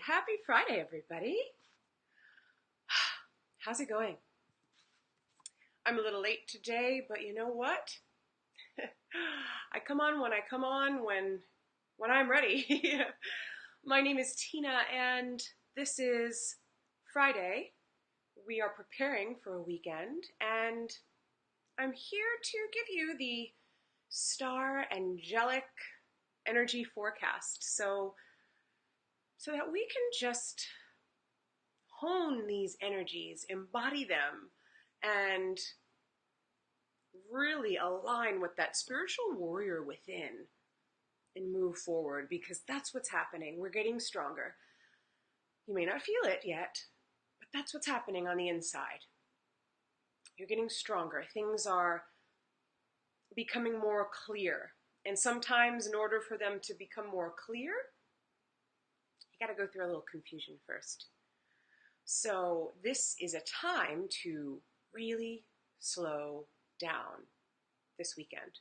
Happy Friday, everybody. How's it going? I'm a little late today, but you know what? I come on when I come on when I'm ready. My name is Tina and this is Friday. We are preparing for a weekend and I'm here to give you the star angelic energy forecast so that we can just hone these energies, embody them, and really align with that spiritual warrior within and move forward because that's what's happening. We're getting stronger. You may not feel it yet, but that's what's happening on the inside. You're getting stronger. Things are becoming more clear. And sometimes in order for them to become more clear, you got to go through a little confusion first. So this is a time to really slow down this weekend.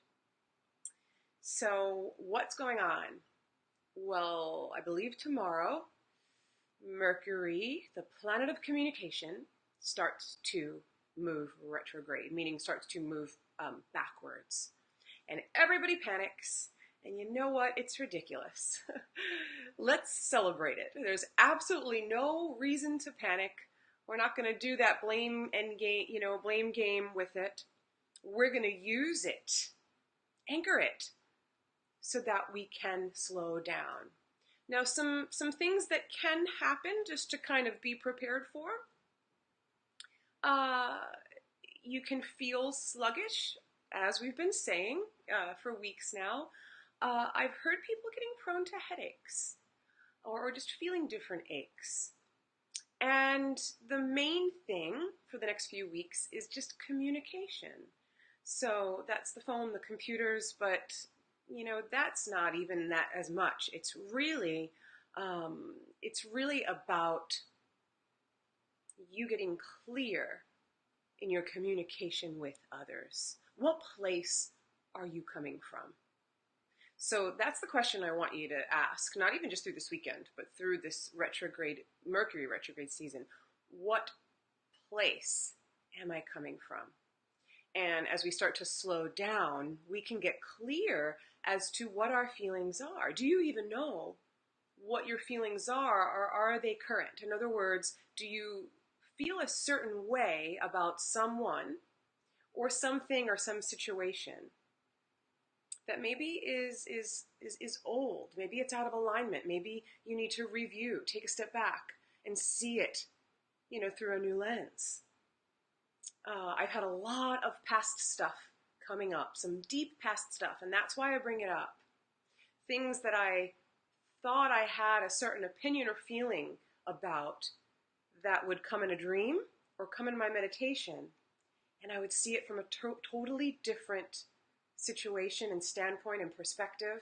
So what's going on? Well, I believe tomorrow, Mercury, the planet of communication, starts to move retrograde, meaning starts to move backwards. And everybody panics. And you know what? It's ridiculous. Let's celebrate it. There's absolutely no reason to panic. We're not going to do that blame game with it. We're going to use it, anchor it, so that we can slow down. Now, some things that can happen just to kind of be prepared for. You can feel sluggish, as we've been saying for weeks now. I've heard people getting prone to headaches or just feeling different aches. And the main thing for the next few weeks is just communication. So that's the phone, the computers, but that's not even that as much. It's really about you getting clear in your communication with others. What place are you coming from? So that's the question I want you to ask, not even just through this weekend, but through this Mercury retrograde season. What place am I coming from? And as we start to slow down, we can get clear as to what our feelings are. Do you even know what your feelings are, or are they current? In other words, do you feel a certain way about someone or something or some situation that maybe is old? Maybe it's out of alignment. Maybe you need to review, take a step back and see it, through a new lens. I've had a lot of past stuff coming up, some deep past stuff, and that's why I bring it up. Things that I thought I had a certain opinion or feeling about that would come in a dream or come in my meditation, and I would see it from a totally different situation and standpoint and perspective,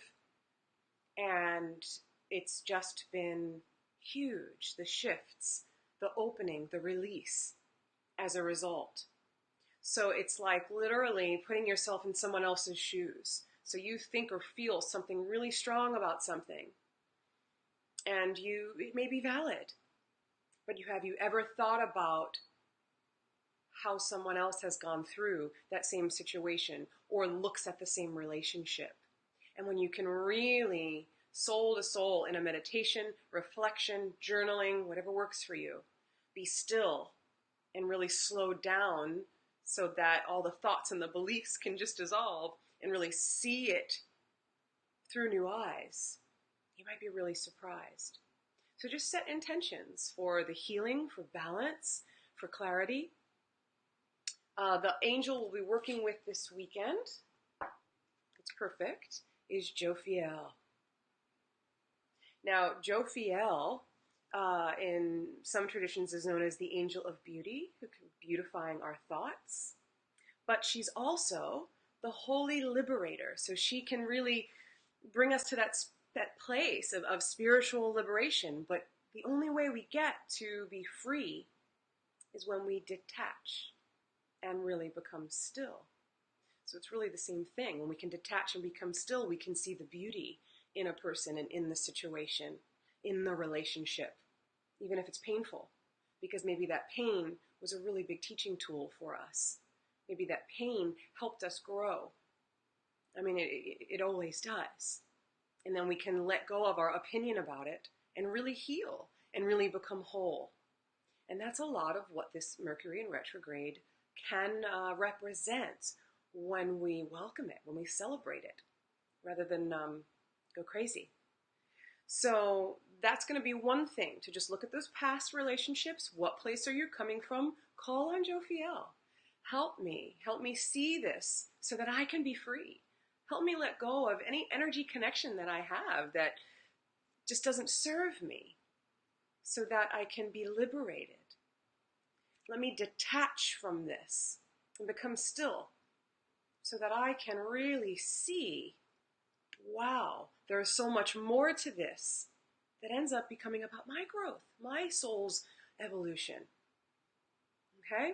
and it's just been huge, the shifts, the opening, the release as a result. So it's like literally putting yourself in someone else's shoes. So you think or feel something really strong about something, and it may be valid, but have you ever thought about how someone else has gone through that same situation or looks at the same relationship? And when you can really soul to soul in a meditation, reflection, journaling, whatever works for you, be still and really slow down so that all the thoughts and the beliefs can just dissolve and really see it through new eyes, you might be really surprised. So just set intentions for the healing, for balance, for clarity. The angel we'll be working with this weekend, it's perfect, is Jophiel. Now, Jophiel, in some traditions, is known as the angel of beauty, who can beautifying our thoughts. But she's also the holy liberator, so she can really bring us to that place of spiritual liberation. But the only way we get to be free is when we detach and really become still. So it's really the same thing. When we can detach and become still, we can see the beauty in a person and in the situation, in the relationship. even if it's painful, because maybe that pain was a really big teaching tool for us. Maybe that pain helped us grow. I mean, it always does. And then we can let go of our opinion about it and really heal and really become whole. And that's a lot of what this Mercury in retrograde can represent when we welcome it, when we celebrate it, rather than go crazy. So that's going to be one thing, to just look at those past relationships. What place are you coming from? Call on Jophiel. Help me see this so that I can be free. Help me let go of any energy connection that I have that just doesn't serve me, so that I can be liberated. Let me detach from this and become still, so that I can really see, wow, there is so much more to this that ends up becoming about my growth, my soul's evolution. Okay?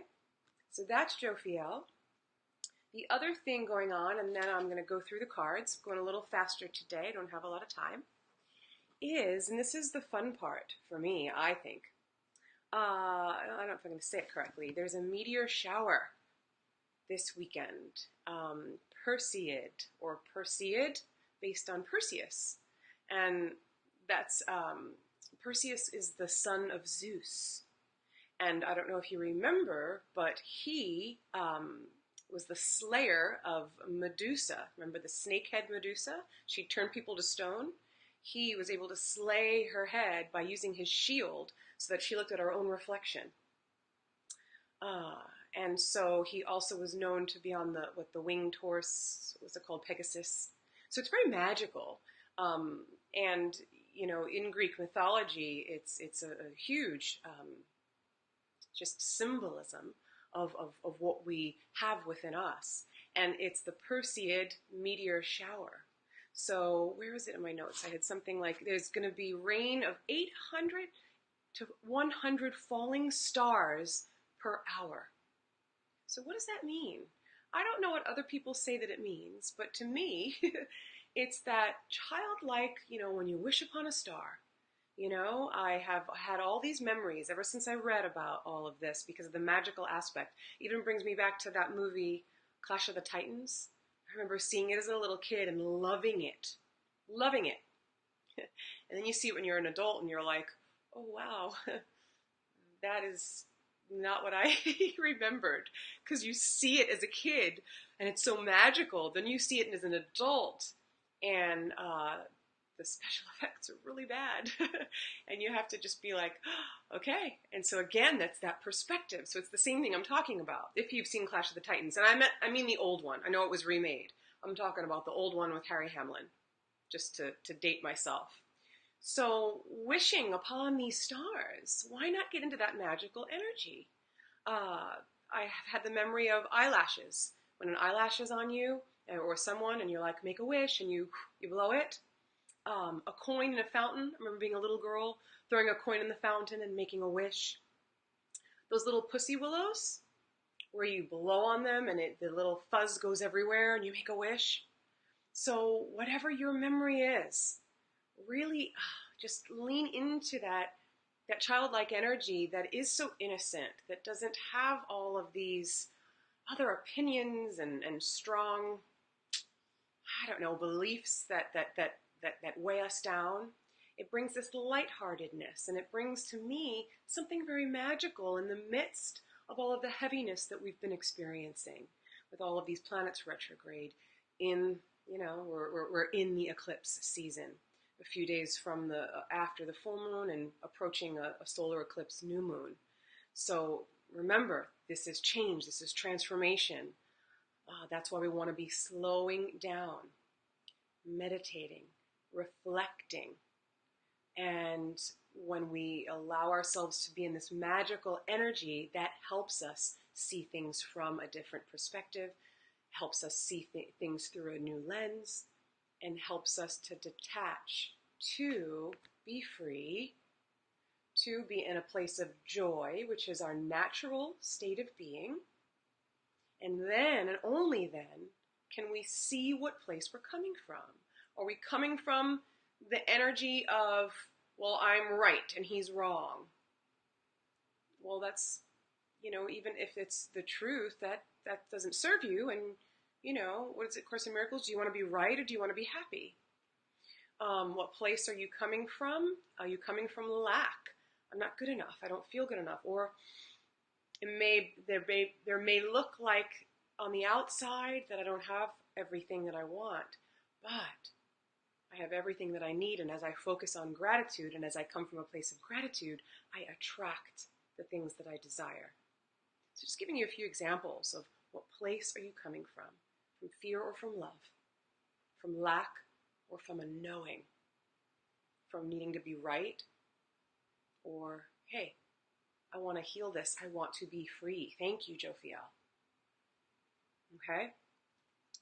So that's Jophiel. The other thing going on, and then I'm going to go through the cards, going a little faster today, I don't have a lot of time, is, and this is the fun part for me, I think, I don't know if I'm going to say it correctly, there's a meteor shower this weekend. Perseid, or Perseid, based on Perseus. And that's, Perseus is the son of Zeus. And I don't know if you remember, but he was the slayer of Medusa. Remember the snakehead Medusa? She turned people to stone. He was able to slay her head by using his shield so that she looked at her own reflection. And so he also was known to be on the winged horse, what's it called, Pegasus. So it's very magical. And, you know, in Greek mythology, it's a huge just symbolism of what we have within us. And it's the Perseid meteor shower. So where is it in my notes? I had something like, there's going to be rain of 800 to 100 falling stars per hour. So what does that mean? I don't know what other people say that it means, but to me, it's that childlike, you know, when you wish upon a star. You know, I have had all these memories ever since I read about all of this because of the magical aspect. Even brings me back to that movie, Clash of the Titans. I remember seeing it as a little kid and loving it. Loving it. And then you see it when you're an adult and you're like, oh wow, that is not what I remembered. Because you see it as a kid and it's so magical. Then you see it as an adult and the special effects are really bad. And you have to just be like, oh, okay. And so again, that's that perspective. So it's the same thing I'm talking about. If you've seen Clash of the Titans, and I mean the old one. I know it was remade. I'm talking about the old one with Harry Hamlin, just to date myself. So wishing upon these stars, why not get into that magical energy? I have had the memory of eyelashes. When an eyelash is on you, or someone, and you're like, make a wish, and you blow it. A coin in a fountain. I remember being a little girl, throwing a coin in the fountain and making a wish. Those little pussy willows, where you blow on them and the little fuzz goes everywhere and you make a wish. So whatever your memory is, really just lean into that childlike energy that is so innocent, that doesn't have all of these other opinions and strong, I don't know, beliefs that weigh us down. It brings this lightheartedness, and it brings to me something very magical in the midst of all of the heaviness that we've been experiencing with all of these planets retrograde. In, you know, we're in the eclipse season, a few days from after the full moon and approaching a solar eclipse new moon. So remember, this is change, this is transformation. That's why we want to be slowing down, meditating, reflecting. And when we allow ourselves to be in this magical energy, that helps us see things from a different perspective, helps us see things through a new lens, and helps us to detach, to be free, to be in a place of joy, which is our natural state of being. And then, and only then, can we see what place we're coming from. Are we coming from the energy of, well, I'm right and he's wrong? well, that's, even if it's the truth, that doesn't serve you. And, what is it, Course in Miracles? Do you want to be right or do you want to be happy? What place are you coming from? Are you coming from lack? I'm not good enough. I don't feel good enough. Or there may look like on the outside that I don't have everything that I want, but I have everything that I need. And as I focus on gratitude and as I come from a place of gratitude, I attract the things that I desire. So just giving you a few examples of what place are you coming from fear or from love, from lack or from a knowing, from needing to be right, or, hey, I want to heal this. I want to be free. Thank you, Jophiel. Okay?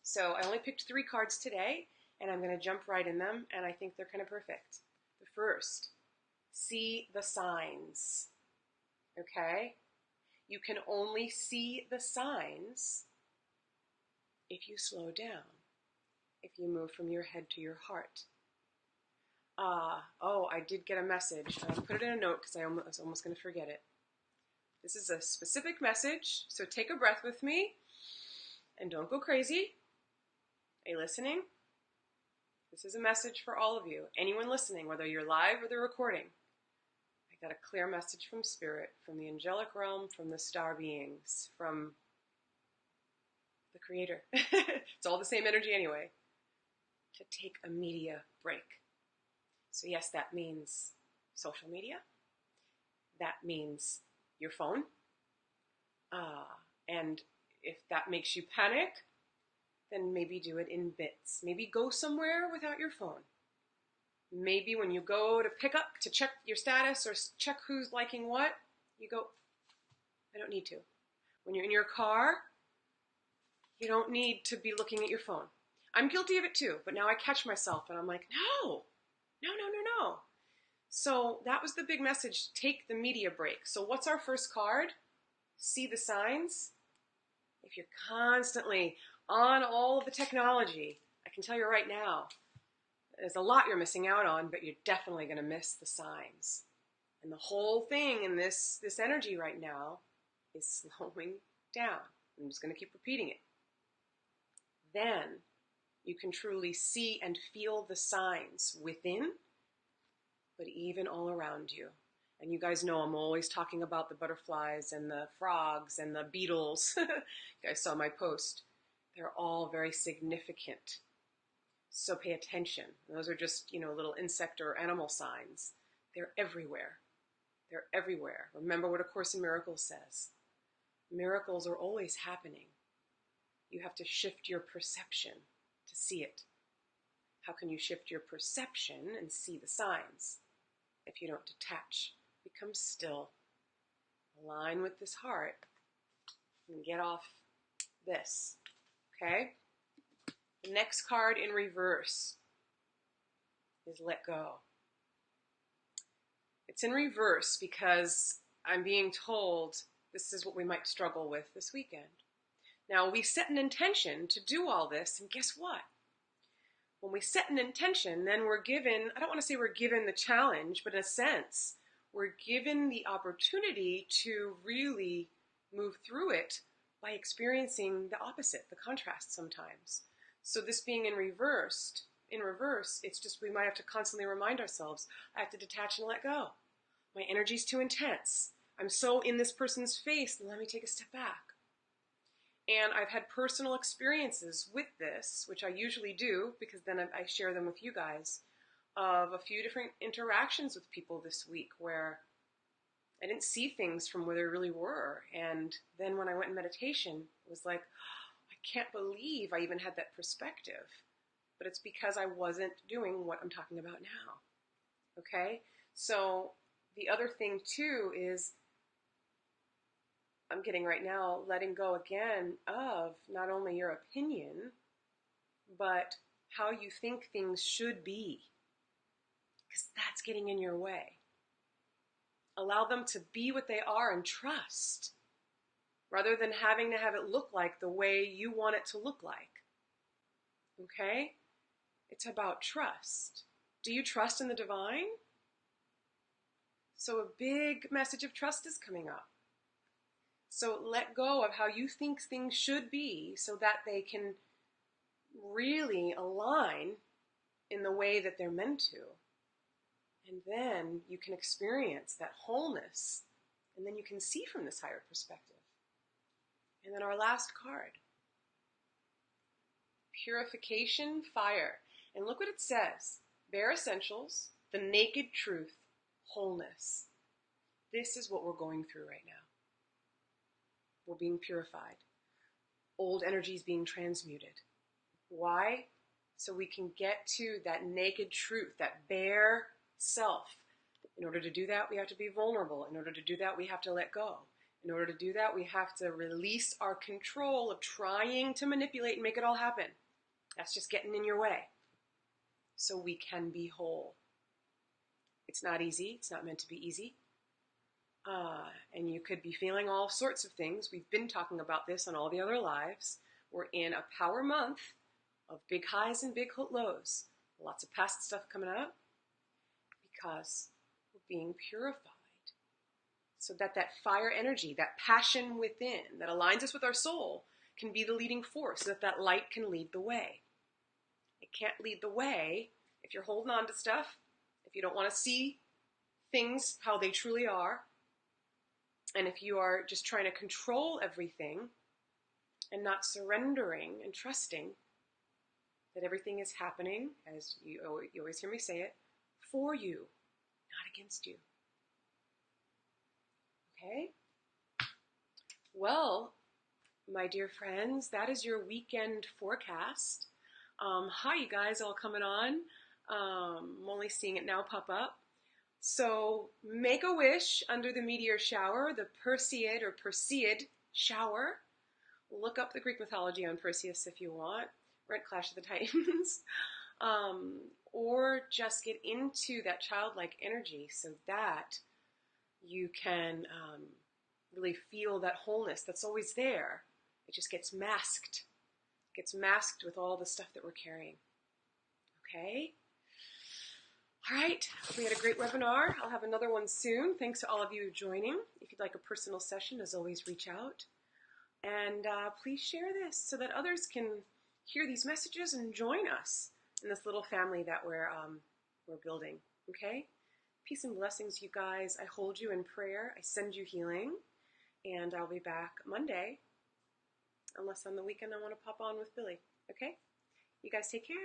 So I only picked 3 cards today, and I'm going to jump right in them, and I think they're kind of perfect. The first, see the signs. Okay? You can only see the signs if you slow down, if you move from your head to your heart. I did get a message. I put it in a note because I was almost going to forget it. This is a specific message, so take a breath with me and don't go crazy. Are you listening? This is a message for all of you. Anyone listening, whether you're live or the recording. I got a clear message from Spirit, from the angelic realm, from the star beings, from the Creator. It's all the same energy anyway. To take a media break. So yes, that means social media. That means your phone. And if that makes you panic, then maybe do it in bits. Maybe go somewhere without your phone. Maybe when you go to check your status or check who's liking what, you go, I don't need to. When you're in your car, you don't need to be looking at your phone. I'm guilty of it too, but now I catch myself and I'm like, no. So that was the big message, take the media break. So what's our first card? See the signs. If you're constantly on all of the technology, I can tell you right now, there's a lot you're missing out on, but you're definitely going to miss the signs. And the whole thing in this energy right now is slowing down. I'm just going to keep repeating it. Then you can truly see and feel the signs within, but even all around you. And you guys know I'm always talking about the butterflies and the frogs and the beetles. You guys saw my post. They're all very significant. So pay attention. Those are just, little insect or animal signs. They're everywhere. They're everywhere. Remember what A Course in Miracles says. Miracles are always happening. You have to shift your perception to see it. How can you shift your perception and see the signs? If you don't detach, become still, align with this heart, and get off this. Okay? The next card in reverse is let go. It's in reverse because I'm being told this is what we might struggle with this weekend. Now, we set an intention to do all this, and guess what? When we set an intention, then we're given, I don't want to say we're given the challenge, but in a sense, we're given the opportunity to really move through it by experiencing the opposite, the contrast sometimes. So this being in reverse, it's just we might have to constantly remind ourselves, I have to detach and let go. My energy's too intense. I'm so in this person's face, let me take a step back. And I've had personal experiences with this, which I usually do, because then I share them with you guys, of a few different interactions with people this week where I didn't see things from where they really were. And then when I went in meditation, it was like, I can't believe I even had that perspective. But it's because I wasn't doing what I'm talking about now. Okay? So the other thing too is I'm getting right now letting go again of not only your opinion, but how you think things should be. Because that's getting in your way. Allow them to be what they are and trust, rather than having to have it look like the way you want it to look like. Okay? It's about trust. Do you trust in the divine? So a big message of trust is coming up. So let go of how you think things should be so that they can really align in the way that they're meant to. And then you can experience that wholeness, and then you can see from this higher perspective. And then our last card, purification, fire. And look what it says, bare essentials, the naked truth, wholeness. This is what we're going through right now. We're being purified. Old energy is being transmuted. Why? So we can get to that naked truth, that bare self. In order to do that, we have to be vulnerable. In order to do that, we have to let go. In order to do that, we have to release our control of trying to manipulate and make it all happen. That's just getting in your way. So we can be whole. It's not easy. It's not meant to be easy. And you could be feeling all sorts of things. We've been talking about this on all the other lives. We're in a power month of big highs and big lows. Lots of past stuff coming up because we're being purified. So that fire energy, that passion within that aligns us with our soul can be the leading force so that light can lead the way. It can't lead the way if you're holding on to stuff, if you don't want to see things how they truly are, and if you are just trying to control everything and not surrendering and trusting that everything is happening, as you always hear me say it, for you, not against you. Okay? Well, my dear friends, that is your weekend forecast. Hi, you guys all coming on. I'm only seeing it now pop up. So make a wish under the meteor shower, the Perseid or Perseid shower. Look up the Greek mythology on Perseus if you want. We're at Clash of the Titans. Or just get into that childlike energy so that you can really feel that wholeness that's always there. It just gets masked. It gets masked with all the stuff that we're carrying. Okay? All right, we had a great webinar. I'll have another one soon. Thanks to all of you joining. If you'd like a personal session, as always, reach out. And please share this so that others can hear these messages and join us in this little family that we're building, okay? Peace and blessings, you guys. I hold you in prayer. I send you healing. And I'll be back Monday, unless on the weekend I want to pop on with Billy, okay? You guys take care.